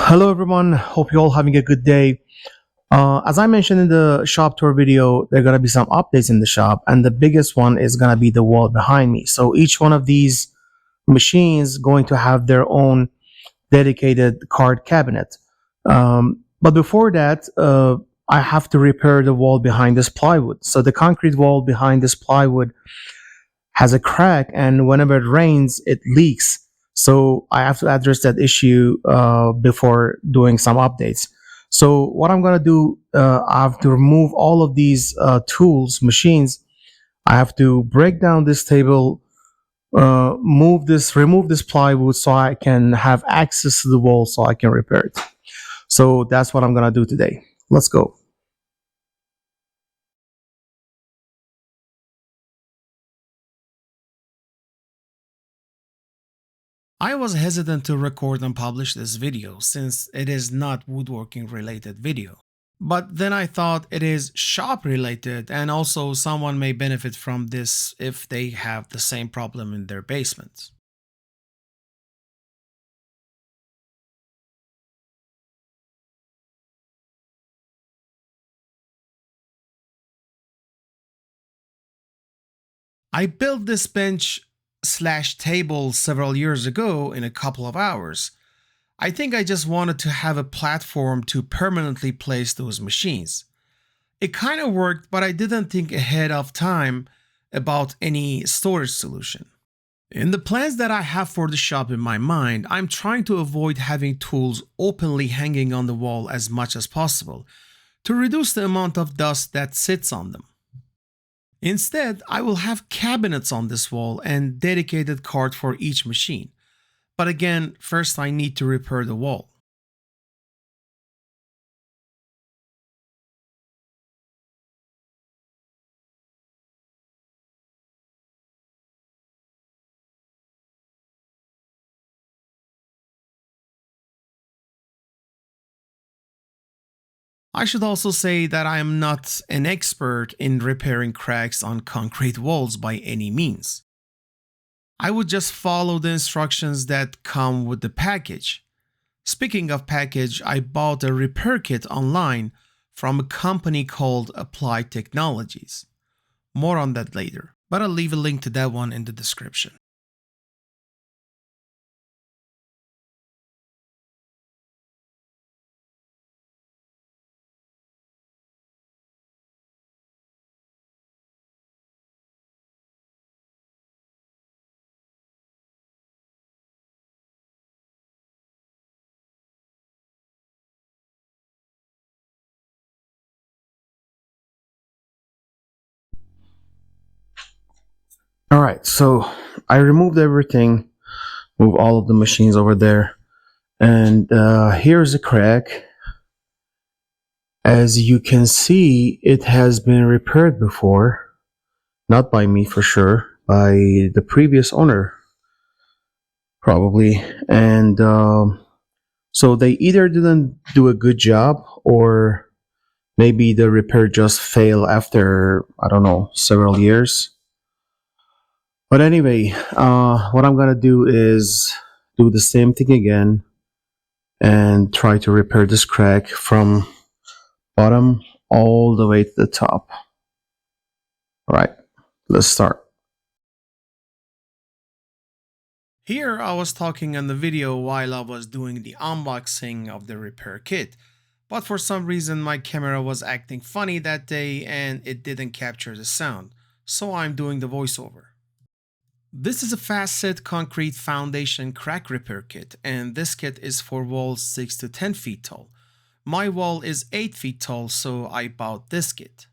Hello everyone, hope you all having a good day. As I mentioned in the shop tour video, there are going to be some updates in the shop, and the biggest one is going to be the wall behind me. So each one of these machines going to have their own dedicated card cabinet. But before that, I have to repair the wall behind this plywood. So the concrete wall behind this plywood has a crack, and whenever it rains it leaks. So I have to address that issue before doing some updates. So what I'm going to do, I have to remove all of these tools machines. I have to break down this table, remove this plywood so I can have access to the wall so I can repair it. So that's what I'm going to do today. Let's go. I was hesitant to record and publish this video since it is not woodworking related video. But then I thought it is shop related, and also someone may benefit from this if they have the same problem in their basement. I built this bench slash table several years ago in a couple of hours. I think I just wanted to have a platform to permanently place those machines. It kind of worked, but I didn't think ahead of time about any storage solution. In the plans that I have for the shop in my mind, I'm trying to avoid having tools openly hanging on the wall as much as possible to reduce the amount of dust that sits on them. Instead, I will have cabinets on this wall and dedicated cart for each machine. But again, first I need to repair the wall. I should also say that I am not an expert in repairing cracks on concrete walls by any means. I would just follow the instructions that come with the package. Speaking of package, I bought a repair kit online from a company called Applied Technologies. More on that later, but I'll leave a link to that one in the description. All right, so I removed everything, move all of the machines over there, and here's a crack. As you can see, it has been repaired before, not by me for sure, by the previous owner probably, and so they either didn't do a good job, or maybe the repair just failed after, I don't know, several years. But anyway, what I'm gonna do is do the same thing again and try to repair this crack from bottom all the way to the top. All right, let's start. Here I was talking on the video while I was doing the unboxing of the repair kit, but for some reason my camera was acting funny that day and it didn't capture the sound, so I'm doing the voiceover. This is a fast set concrete foundation crack repair kit, and this kit is for walls 6 to 10 feet tall. My wall is 8 feet tall, so I bought this kit.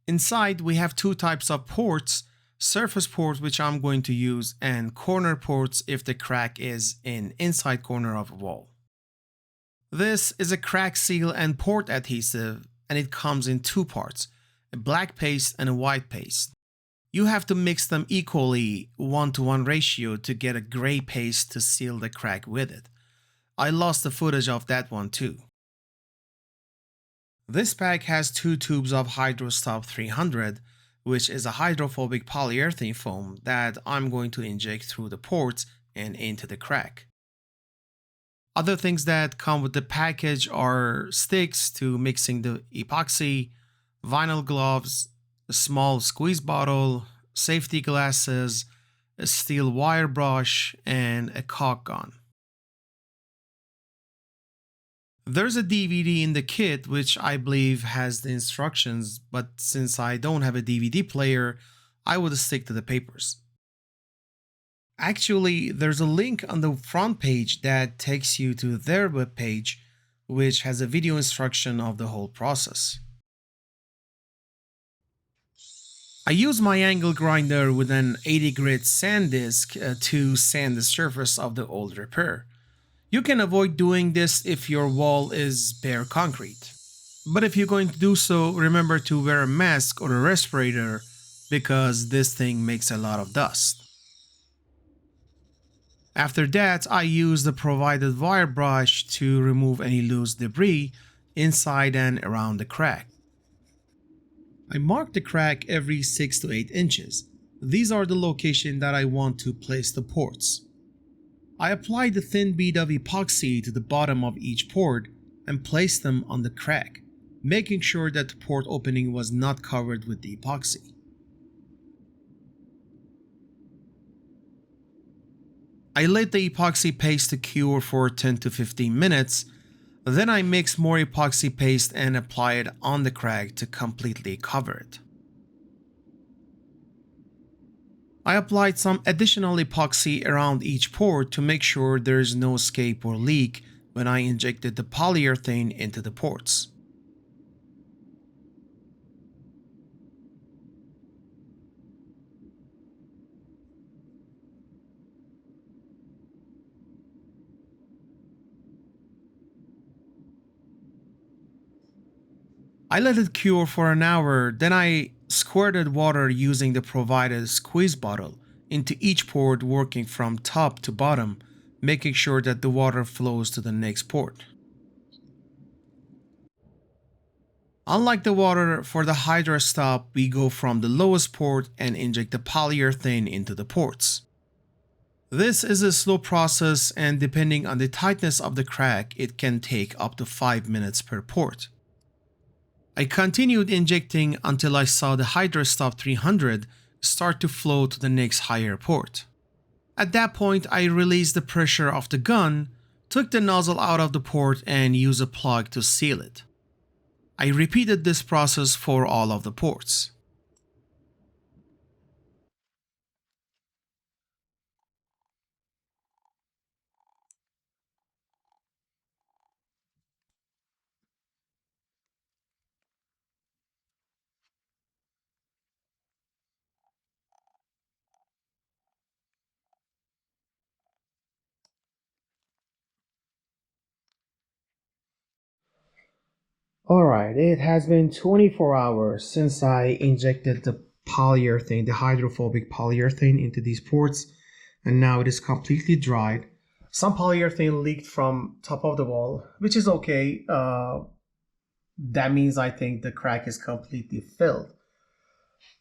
Inside we have two types of ports, surface port which I'm going to use, and corner ports if the crack is in inside corner of a wall. This is a crack seal and port adhesive, and it comes in two parts, a black paste and a white paste. You have to mix them equally 1-to-1 ratio to get a gray paste to seal the crack with it. I lost the footage of that one too. This pack has two tubes of Hydrostop 300, which is a hydrophobic polyurethane foam that I'm going to inject through the ports and into the crack. Other things that come with the package are sticks to mixing the epoxy, vinyl gloves, a small squeeze bottle, safety glasses, a steel wire brush, and a caulk gun. There's a DVD in the kit which I believe has the instructions, but since I don't have a DVD player, I would stick to the papers. Actually, there's a link on the front page that takes you to their webpage, which has a video instruction of the whole process. I use my angle grinder with an 80 grit sand disc to sand the surface of the old repair. You can avoid doing this if your wall is bare concrete. But if you're going to do so, remember to wear a mask or a respirator because this thing makes a lot of dust. After that, I use the provided wire brush to remove any loose debris inside and around the crack. I mark the crack every 6 to 8 inches. These are the location that I want to place the ports. I apply the thin bead of epoxy to the bottom of each port and place them on the crack, making sure that the port opening was not covered with the epoxy. I let the epoxy paste to cure for 10 to 15 minutes, then I mix more epoxy paste and apply it on the crack to completely cover it. I applied some additional epoxy around each port to make sure there is no escape or leak when I injected the polyurethane into the ports. I let it cure for an hour, then I squirted water using the provided squeeze bottle into each port, working from top to bottom, making sure that the water flows to the next port. Unlike the water for the Hydra stop, we go from the lowest port and inject the polyurethane into the ports. This is a slow process, and depending on the tightness of the crack, it can take up to 5 minutes per port. I continued injecting until I saw the Hydra Stop 300 start to flow to the next higher port. At that point, I released the pressure of the gun, took the nozzle out of the port, and used a plug to seal it. I repeated this process for all of the ports. Alright, it has been 24 hours since I injected the polyurethane, the hydrophobic polyurethane into these ports, and now it is completely dried. Some polyurethane leaked from top of the wall, which is okay. That means I think the crack is completely filled.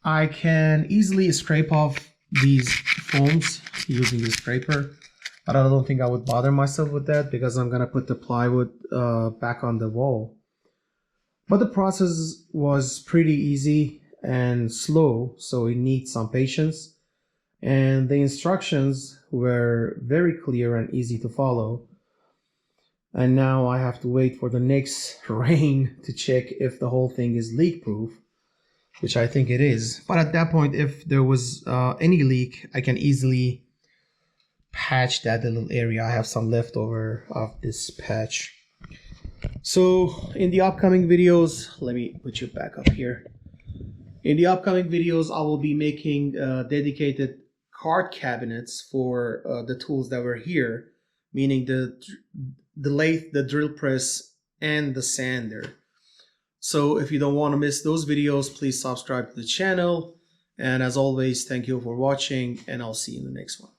I can easily scrape off these foams using the scraper, but I don't think I would bother myself with that because I'm gonna put the plywood back on the wall. But the process was pretty easy and slow, so it needs some patience. And the instructions were very clear and easy to follow. And now I have to wait for the next rain to check if the whole thing is leak proof, which I think it is. But at that point, if there was any leak, I can easily patch that little area. I have some leftover of this patch. So in the upcoming videos, let me put you back up here. In the upcoming videos, I will be making dedicated card cabinets for the tools that were here, meaning the lathe, the drill press, and the sander. So if you don't want to miss those videos, please subscribe to the channel. And as always, thank you for watching, and I'll see you in the next one.